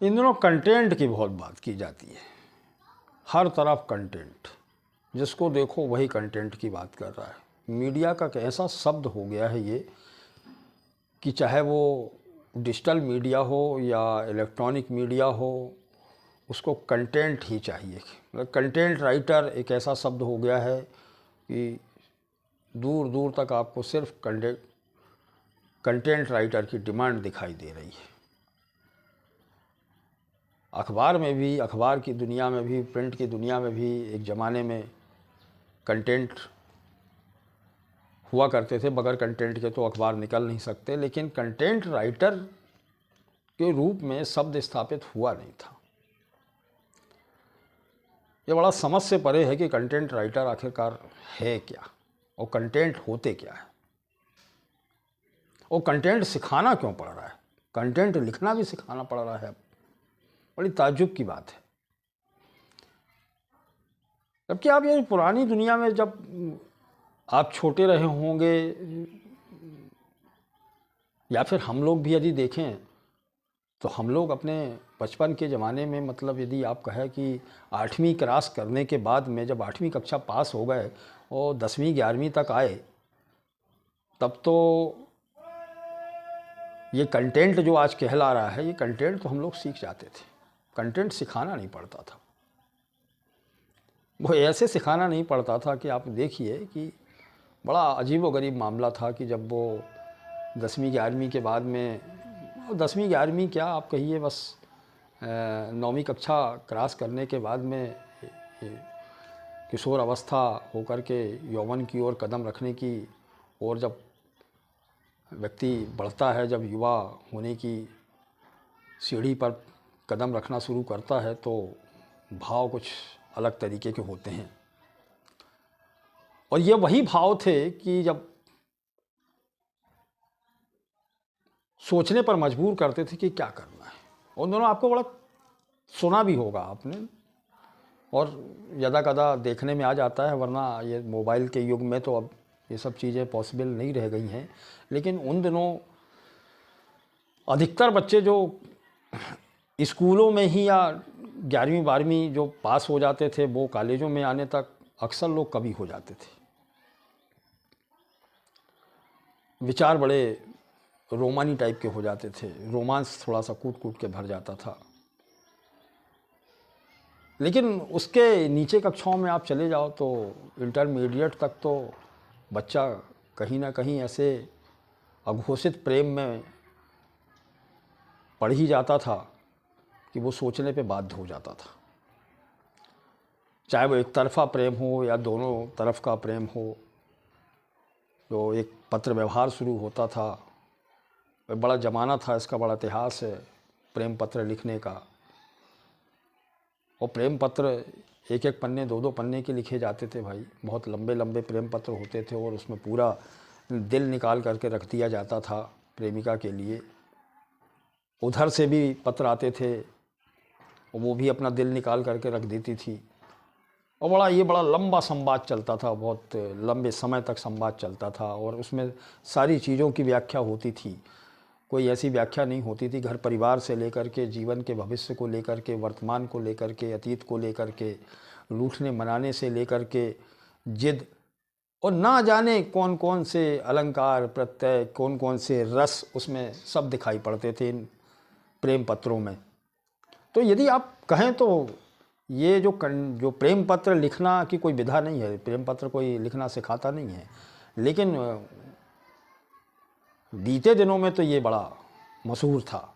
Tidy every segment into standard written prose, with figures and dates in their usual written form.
इन दिनों कंटेंट की बहुत बात की जाती है, हर तरफ कंटेंट, जिसको देखो वही कंटेंट की बात कर रहा है। मीडिया का एक ऐसा शब्द हो गया है ये कि चाहे वो डिजिटल मीडिया हो या इलेक्ट्रॉनिक मीडिया हो, उसको कंटेंट ही चाहिए। मतलब कंटेंट राइटर एक ऐसा शब्द हो गया है कि दूर दूर तक आपको सिर्फ कंटेंट राइटर की डिमांड दिखाई दे रही है। अखबार में भी, अखबार की दुनिया में भी, प्रिंट की दुनिया में भी एक ज़माने में कंटेंट हुआ करते थे। बगैर कंटेंट के तो अखबार निकल नहीं सकते, लेकिन कंटेंट राइटर के रूप में शब्द स्थापित हुआ नहीं था। ये बड़ा समझ से परे है कि कंटेंट राइटर आखिरकार है क्या और कंटेंट होते क्या है और कंटेंट सिखाना क्यों पड़ रहा है, कंटेंट लिखना भी सिखाना पड़ रहा है। बड़ी ताज्जुब की बात है। जबकि आप ये पुरानी दुनिया में जब आप छोटे रहे होंगे या फिर हम लोग भी यदि देखें तो हम लोग अपने बचपन के ज़माने में, मतलब यदि आप कहें कि 8वीं क्रॉस करने के बाद में जब 8वीं कक्षा पास हो गए और 10वीं 11वीं तक आए, तब तो ये कंटेंट जो आज कहला रहा है, ये कंटेंट तो हम लोग सीख जाते थे। कंटेंट सिखाना नहीं पड़ता था, वो ऐसे सिखाना नहीं पड़ता था कि आप देखिए कि बड़ा अजीब व गरीब मामला था कि जब वो 10वीं 11वीं के बाद में, 10वीं 11वीं क्या आप कहिए, बस 9वीं कक्षा क्रॉस करने के बाद में किशोर अवस्था होकर के यौवन की ओर कदम रखने की, और जब व्यक्ति बढ़ता है, जब युवा होने की सीढ़ी पर कदम रखना शुरू करता है, तो भाव कुछ अलग तरीके के होते हैं। और ये वही भाव थे कि जब सोचने पर मजबूर करते थे कि क्या करना है। उन दोनों आपको बड़ा सुना भी होगा आपने, और यदा कदा देखने में आ जाता है, वरना ये मोबाइल के युग में तो अब ये सब चीज़ें पॉसिबल नहीं रह गई हैं। लेकिन उन दिनों अधिकतर बच्चे जो स्कूलों में ही या 11वीं 12वीं जो पास हो जाते थे, वो कॉलेजों में आने तक अक्सर लोग कवि हो जाते थे। विचार बड़े रोमानी टाइप के हो जाते थे, रोमांस थोड़ा सा कूट कूट के भर जाता था। लेकिन उसके नीचे कक्षाओं में आप चले जाओ तो इंटरमीडिएट तक तो बच्चा कहीं ना कहीं ऐसे अघोषित प्रेम में पड़ ही जाता था कि वो सोचने पे बाध्य हो जाता था। चाहे वो एक तरफा प्रेम हो या दोनों तरफ का प्रेम हो, तो एक पत्र व्यवहार शुरू होता था। बड़ा ज़माना था, इसका बड़ा इतिहास है प्रेम पत्र लिखने का। और प्रेम पत्र एक एक पन्ने, दो दो पन्ने के लिखे जाते थे भाई। बहुत लंबे लंबे प्रेम पत्र होते थे, और उसमें पूरा दिल निकाल करके रख दिया जाता था प्रेमिका के लिए। उधर से भी पत्र आते थे, और वो भी अपना दिल निकाल करके रख देती थी। और बड़ा लंबा संवाद चलता था, बहुत लंबे समय तक संवाद चलता था, और उसमें सारी चीज़ों की व्याख्या होती थी। कोई ऐसी व्याख्या नहीं होती थी, घर परिवार से लेकर के, जीवन के भविष्य को लेकर के, वर्तमान को लेकर के, अतीत को लेकर के, लूटने मनाने से लेकर के, जिद, और ना जाने कौन कौन से अलंकार प्रत्यय, कौन कौन से रस उसमें सब दिखाई पड़ते थे इन प्रेम पत्रों में। तो यदि आप कहें तो ये जो प्रेम पत्र लिखना की कोई विधा नहीं है, प्रेम पत्र कोई लिखना सिखाता नहीं है, लेकिन बीते दिनों में तो ये बड़ा मशहूर था।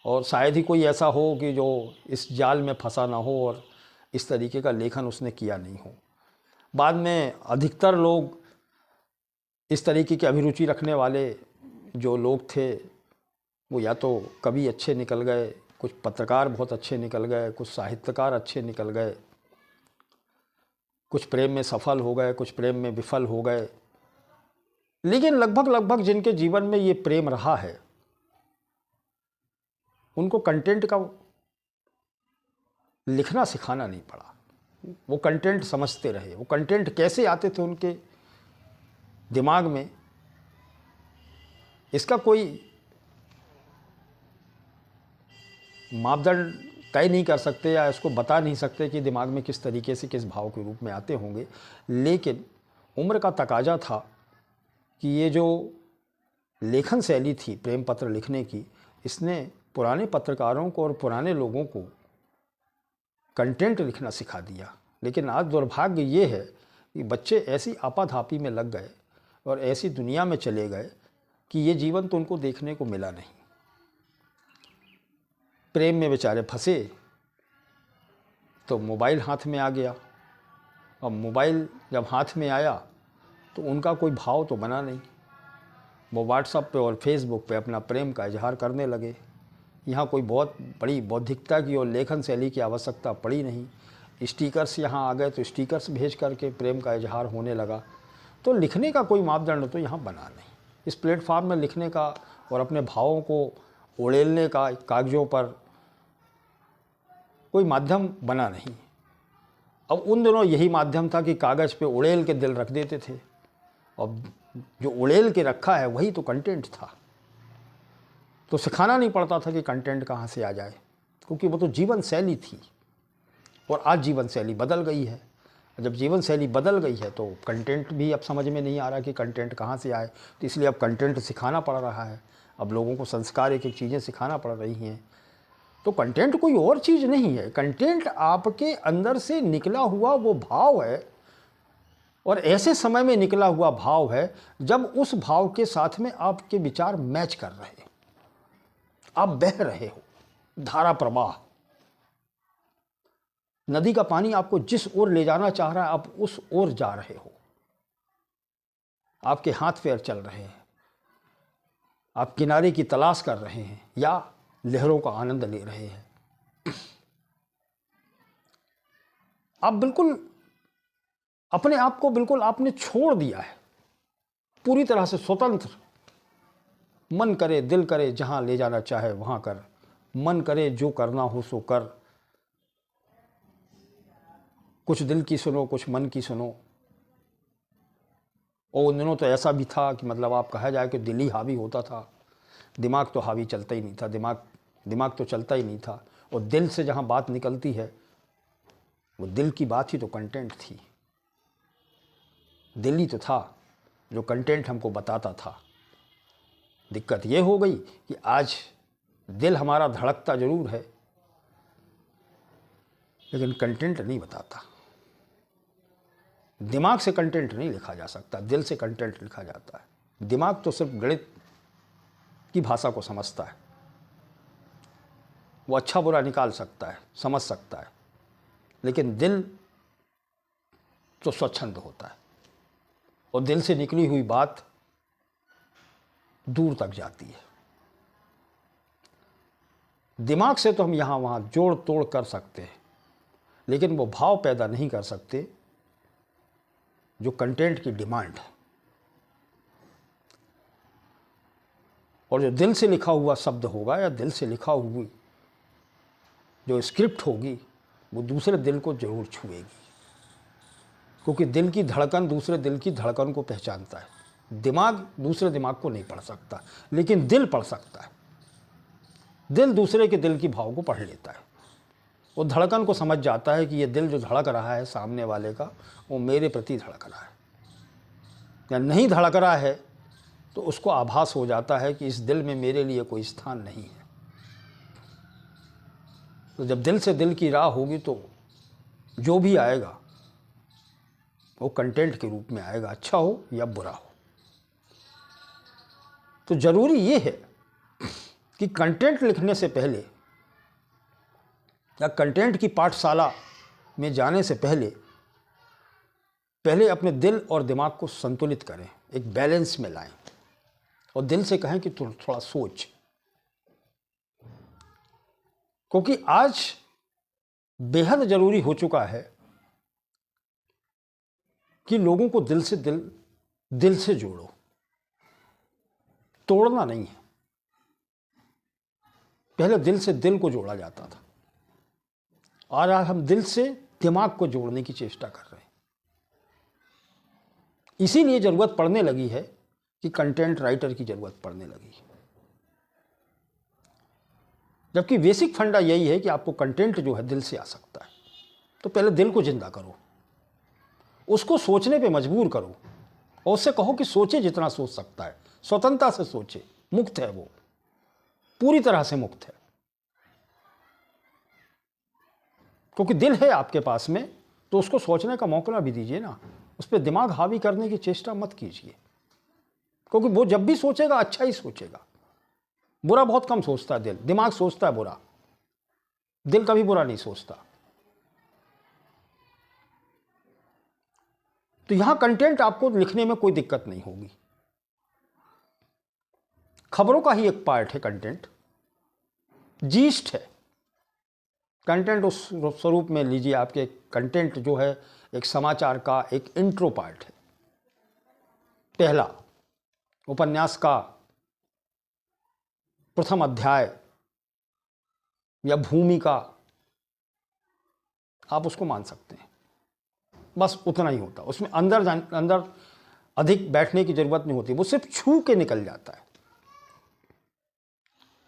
और शायद ही कोई ऐसा हो कि जो इस जाल में फंसा ना हो और इस तरीके का लेखन उसने किया नहीं हो। बाद में अधिकतर लोग इस तरीके की अभिरुचि रखने वाले जो लोग थे, वो या तो कवि अच्छे निकल गए, कुछ पत्रकार बहुत अच्छे निकल गए, कुछ साहित्यकार अच्छे निकल गए, कुछ प्रेम में सफल हो गए, कुछ प्रेम में विफल हो गए। लेकिन लगभग जिनके जीवन में ये प्रेम रहा है, उनको कंटेंट का लिखना सिखाना नहीं पड़ा। वो कंटेंट समझते रहे। वो कंटेंट कैसे आते थे उनके दिमाग में, इसका कोई मापदंड तय नहीं कर सकते या इसको बता नहीं सकते कि दिमाग में किस तरीके से किस भाव के रूप में आते होंगे, लेकिन उम्र का तकाजा था कि ये जो लेखन शैली थी प्रेम पत्र लिखने की, इसने पुराने पत्रकारों को और पुराने लोगों को कंटेंट लिखना सिखा दिया। लेकिन आज दुर्भाग्य ये है कि बच्चे ऐसी आपाधापी में लग गए और ऐसी दुनिया में चले गए कि ये जीवन तो उनको देखने को मिला नहीं। प्रेम में बेचारे फंसे तो मोबाइल हाथ में आ गया, और मोबाइल जब हाथ में आया तो उनका कोई भाव तो बना नहीं। वो व्हाट्सएप पे और फेसबुक पे अपना प्रेम का इजहार करने लगे। यहाँ कोई बहुत बड़ी बौद्धिकता की और लेखन शैली की आवश्यकता पड़ी नहीं। स्टिकर्स यहाँ आ गए तो स्टिकर्स भेज करके प्रेम का इजहार होने लगा। तो लिखने का कोई मापदंड तो यहाँ बना नहीं। इस प्लेटफॉर्म में लिखने का और अपने भावों को उड़ेलने का कागज़ों पर कोई माध्यम बना नहीं। अब उन दिनों यही माध्यम था कि कागज़ पे उड़ेल के दिल रख देते थे, और जो उड़ेल के रखा है वही तो कंटेंट था। तो सिखाना नहीं पड़ता था कि कंटेंट कहाँ से आ जाए, क्योंकि वो तो जीवन शैली थी। और आज जीवन शैली बदल गई है। जब जीवन शैली बदल गई है तो कंटेंट भी अब समझ में नहीं आ रहा कि कंटेंट कहाँ से आए, तो इसलिए अब कंटेंट सिखाना पड़ रहा है। अब लोगों को संस्कार एक एक चीज़ें सिखाना पड़ रही हैं। तो कंटेंट कोई और चीज़ नहीं है, कंटेंट आपके अंदर से निकला हुआ वो भाव है, और ऐसे समय में निकला हुआ भाव है जब उस भाव के साथ में आपके विचार मैच कर रहे हैं, आप बह रहे हो। धारा प्रवाह, नदी का पानी आपको जिस ओर ले जाना चाह रहा है आप उस ओर जा रहे हो। आपके हाथ पैर चल रहे हैं, आप किनारे की तलाश कर रहे हैं या लहरों का आनंद ले रहे हैं। आप बिल्कुल अपने आप को बिल्कुल आपने छोड़ दिया है, पूरी तरह से स्वतंत्र। मन करे दिल करे जहां ले जाना चाहे वहां कर, मन करे जो करना हो सो कर। कुछ दिल की सुनो, कुछ मन की सुनो। और उन दिनों तो ऐसा भी था कि मतलब आप कहा जाए कि दिल ही हावी होता था, दिमाग तो हावी चलता ही नहीं था। दिमाग तो चलता ही नहीं था। और दिल से जहाँ बात निकलती है वो दिल की बात ही तो कंटेंट थी। दिल ही तो था जो कंटेंट हमको बताता था। दिक्कत ये हो गई कि आज दिल हमारा धड़कता ज़रूर है लेकिन कंटेंट नहीं बताता। दिमाग से कंटेंट नहीं लिखा जा सकता, दिल से कंटेंट लिखा जाता है। दिमाग तो सिर्फ गणित की भाषा को समझता है, वो अच्छा बुरा निकाल सकता है, समझ सकता है, लेकिन दिल तो स्वच्छंद होता है और दिल से निकली हुई बात दूर तक जाती है। दिमाग से तो हम यहाँ वहाँ जोड़ तोड़ कर सकते हैं, लेकिन वो भाव पैदा नहीं कर सकते जो कंटेंट की डिमांड है। और जो दिल से लिखा हुआ शब्द होगा या दिल से लिखा हुई जो स्क्रिप्ट होगी वो दूसरे दिल को जरूर छुएगी, क्योंकि दिल की धड़कन दूसरे दिल की धड़कन को पहचानता है। दिमाग दूसरे दिमाग को नहीं पढ़ सकता, लेकिन दिल पढ़ सकता है। दिल दूसरे के दिल की भाव को पढ़ लेता है। वो धड़कन को समझ जाता है कि ये दिल जो धड़क रहा है सामने वाले का, वो मेरे प्रति धड़क रहा है। या नहीं धड़क रहा है तो उसको आभास हो जाता है कि इस दिल में मेरे लिए कोई स्थान नहीं है। तो जब दिल से दिल की राह होगी तो जो भी आएगा वो कंटेंट के रूप में आएगा, अच्छा हो या बुरा हो। तो ज़रूरी ये है कि कंटेंट लिखने से पहले या कंटेंट की पाठशाला में जाने से पहले अपने दिल और दिमाग को संतुलित करें, एक बैलेंस में लाएं और दिल से कहें कि तू थोड़ा सोच। क्योंकि आज बेहद ज़रूरी हो चुका है कि लोगों को दिल से जोड़ो, तोड़ना नहीं है। पहले दिल से दिल को जोड़ा जाता था और आज हम दिल से दिमाग को जोड़ने की चेष्टा कर रहे हैं। इसीलिए ज़रूरत पड़ने लगी है कि कंटेंट राइटर की ज़रूरत पड़ने लगी है। जबकि बेसिक फंडा यही है कि आपको कंटेंट जो है दिल से आ सकता है। तो पहले दिल को जिंदा करो, उसको सोचने पे मजबूर करो और उससे कहो कि सोचे जितना सोच सकता है, स्वतंत्रता से सोचे, मुक्त है वो, पूरी तरह से मुक्त है। क्योंकि दिल है आपके पास में, तो उसको सोचने का मौका भी दीजिए ना, उस पर दिमाग हावी करने की चेष्टा मत कीजिए। क्योंकि वो जब भी सोचेगा अच्छा ही सोचेगा, बुरा बहुत कम सोचता है दिल, दिमाग सोचता है बुरा, दिल कभी बुरा नहीं सोचता। तो यहां कंटेंट आपको लिखने में कोई दिक्कत नहीं होगी। खबरों का ही एक पार्ट है कंटेंट, जीस्ट है कंटेंट। उस स्वरूप में लीजिए, आपके कंटेंट जो है एक समाचार का एक इंट्रो पार्ट है। पहला उपन्यास का प्रथम अध्याय या भूमिका, आप उसको मान सकते हैं, बस उतना ही होता। उसमें अंदर अधिक बैठने की जरूरत नहीं होती, वो सिर्फ छू के निकल जाता है।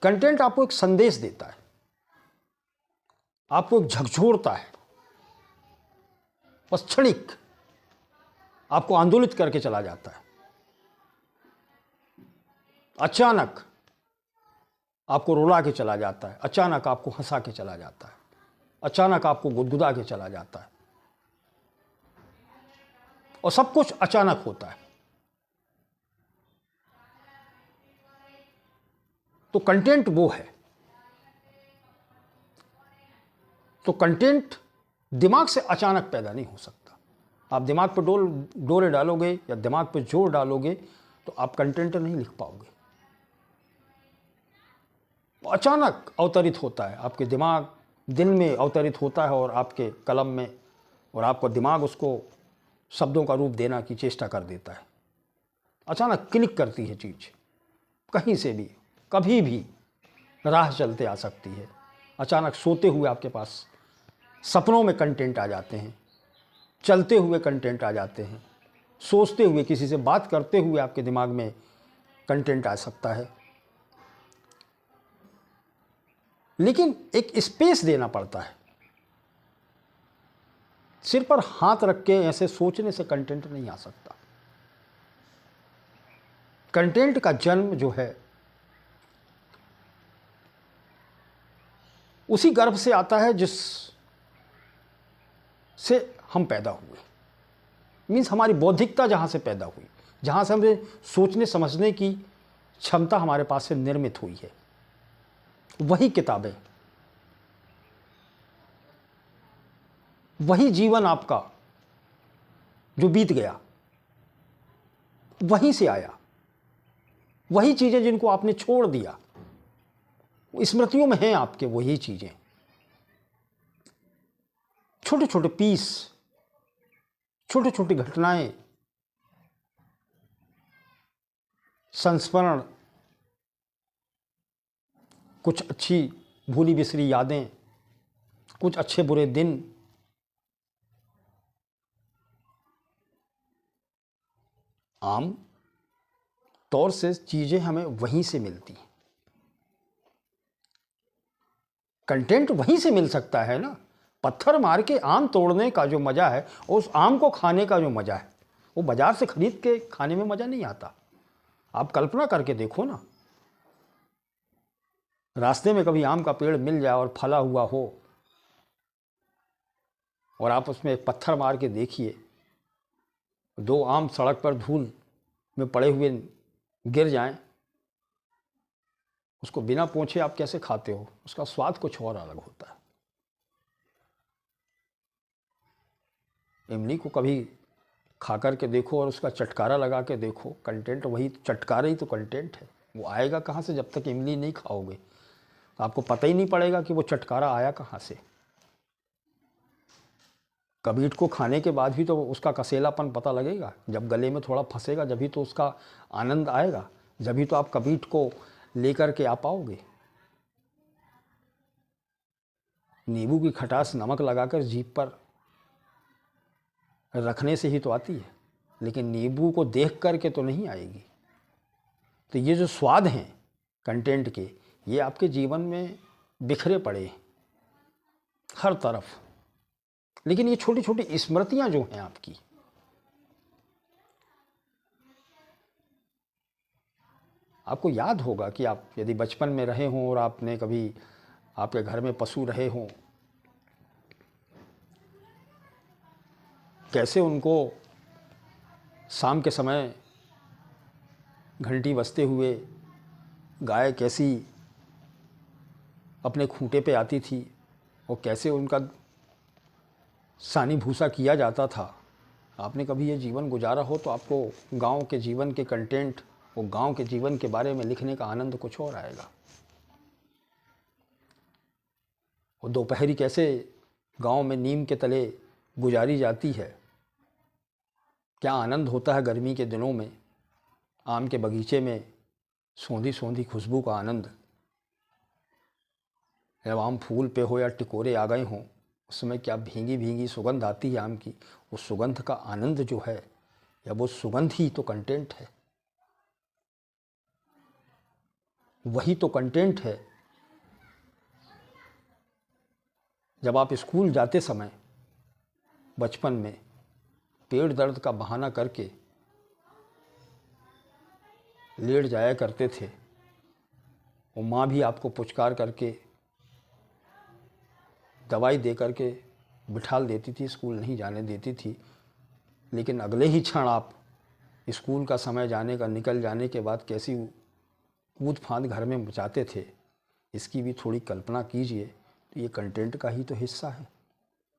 कंटेंट आपको एक संदेश देता है, आपको एक झकझोरता है, बस क्षणिक आपको आंदोलित करके चला जाता है। अचानक आपको रुला के चला जाता है, अचानक आपको हंसा के चला जाता है, अचानक आपको गुदगुदा के चला जाता है, और सब कुछ अचानक होता है। तो कंटेंट वो है। तो कंटेंट दिमाग से अचानक पैदा नहीं हो सकता। आप दिमाग पर डोरे डालोगे या दिमाग पर जोर डालोगे तो आप कंटेंट नहीं लिख पाओगे। अचानक अवतरित होता है, आपके दिमाग दिल में अवतरित होता है और आपके कलम में, और आपका दिमाग उसको शब्दों का रूप देना की चेष्टा कर देता है। अचानक क्लिक करती है चीज़, कहीं से भी कभी भी राह चलते आ सकती है। अचानक सोते हुए आपके पास सपनों में कंटेंट आ जाते हैं, चलते हुए कंटेंट आ जाते हैं, सोचते हुए किसी से बात करते हुए आपके दिमाग में कंटेंट आ सकता है। लेकिन एक स्पेस देना पड़ता है। सिर पर हाथ रख के ऐसे सोचने से कंटेंट नहीं आ सकता। कंटेंट का जन्म जो है उसी गर्भ से आता है जिस से हम पैदा हुए। मीन्स हमारी बौद्धिकता जहाँ से पैदा हुई, जहाँ से हमें सोचने समझने की क्षमता हमारे पास से निर्मित हुई है, वही किताबें, वही जीवन आपका जो बीत गया, वहीं से आया। वही चीज़ें जिनको आपने छोड़ दिया, स्मृतियों में हैं आपके वही चीज़ें। छोटे छोटे पीस, छोटी छोटी घटनाएं, संस्मरण, कुछ अच्छी भूली बिसरी यादें, कुछ अच्छे बुरे दिन, आम तौर से चीज़ें हमें वहीं से मिलती हैं। कंटेंट वहीं से मिल सकता है ना। पत्थर मार के आम तोड़ने का जो मज़ा है, उस आम को खाने का जो मज़ा है, वो बाज़ार से खरीद के खाने में मज़ा नहीं आता। आप कल्पना करके देखो ना, रास्ते में कभी आम का पेड़ मिल जाए और फला हुआ हो, और आप उसमें एक पत्थर मार के देखिए, दो आम सड़क पर धूल में पड़े हुए गिर जाएं, उसको बिना पूछे आप कैसे खाते हो, उसका स्वाद कुछ और अलग होता है। इमली को कभी खा कर के देखो और उसका चटकारा लगा के देखो, कंटेंट वही, चटकारा ही तो कंटेंट है। वो आएगा कहाँ से? जब तक इमली नहीं खाओगे तो आपको पता ही नहीं पड़ेगा कि वो चटकारा आया कहाँ से। कबीट को खाने के बाद भी तो उसका कसेलापन पता लगेगा, जब गले में थोड़ा फंसेगा जब भी तो उसका आनंद आएगा, जब भी तो आप कबीट को लेकर के आ पाओगे। नींबू की खटास नमक लगाकर जीभ पर रखने से ही तो आती है, लेकिन नींबू को देख करके तो नहीं आएगी। तो ये जो स्वाद हैं कंटेंट के, ये आपके जीवन में बिखरे पड़े हैं हर तरफ, लेकिन ये छोटी छोटी स्मृतियां जो हैं आपकी, आपको याद होगा कि आप यदि बचपन में रहे हों और आपने कभी आपके घर में पशु रहे हों, कैसे उनको शाम के समय घंटी बजते हुए गाय कैसी अपने खूंटे पे आती थी और कैसे उनका सानी भूसा किया जाता था। आपने कभी ये जीवन गुजारा हो तो आपको गांव के जीवन के कंटेंट और गांव के जीवन के बारे में लिखने का आनंद कुछ और आएगा। और दोपहरी कैसे गांव में नीम के तले गुजारी जाती है, क्या आनंद होता है गर्मी के दिनों में आम के बगीचे में सौंधी सौंधी खुशबू का आनंद। जब आम फूल पे हो या टिकोरे आ गए हों, उस समय क्या भींगी भींगी सुगंध आती है आम की, उस सुगंध का आनंद जो है, या वो सुगंध ही तो कंटेंट है, वही तो कंटेंट है। जब आप स्कूल जाते समय बचपन में पेट दर्द का बहाना करके लेट जाया करते थे और माँ भी आपको पुचकार करके दवाई दे करके बिठाल देती थी, स्कूल नहीं जाने देती थी, लेकिन अगले ही क्षण आप स्कूल का समय जाने का निकल जाने के बाद कैसी कूद फांद घर में मचाते थे, इसकी भी थोड़ी कल्पना कीजिए। तो ये कंटेंट का ही तो हिस्सा है।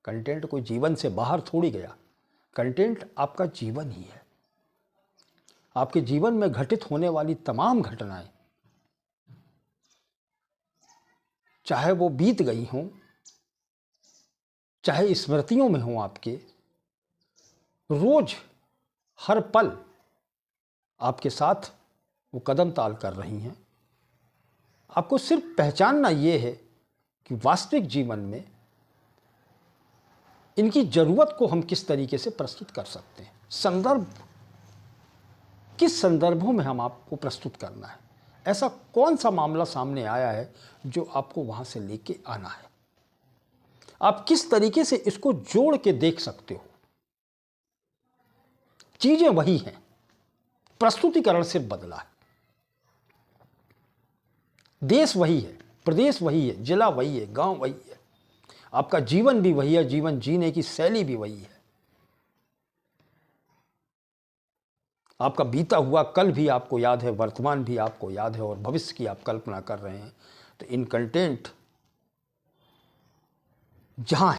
कंटेंट कोई जीवन से बाहर थोड़ी गया, कंटेंट आपका जीवन ही है। आपके जीवन में घटित होने वाली तमाम घटनाएं, चाहे वो बीत गई हों, चाहे स्मृतियों में हों, आपके रोज हर पल आपके साथ वो कदम ताल कर रही हैं। आपको सिर्फ पहचानना ये है कि वास्तविक जीवन में इनकी ज़रूरत को हम किस तरीके से प्रस्तुत कर सकते हैं, संदर्भ किस संदर्भों में हम आपको प्रस्तुत करना है, ऐसा कौन सा मामला सामने आया है जो आपको वहाँ से लेके आना है, आप किस तरीके से इसको जोड़ के देख सकते हो। चीज़ें वही हैं, प्रस्तुतिकरण सिर्फ बदला है। देश वही है, प्रदेश वही है, जिला वही है, गांव वही है, आपका जीवन भी वही है, जीवन जीने की शैली भी वही है। आपका बीता हुआ कल भी आपको याद है, वर्तमान भी आपको याद है और भविष्य की आप कल्पना कर रहे हैं। तो इन कंटेंट जहां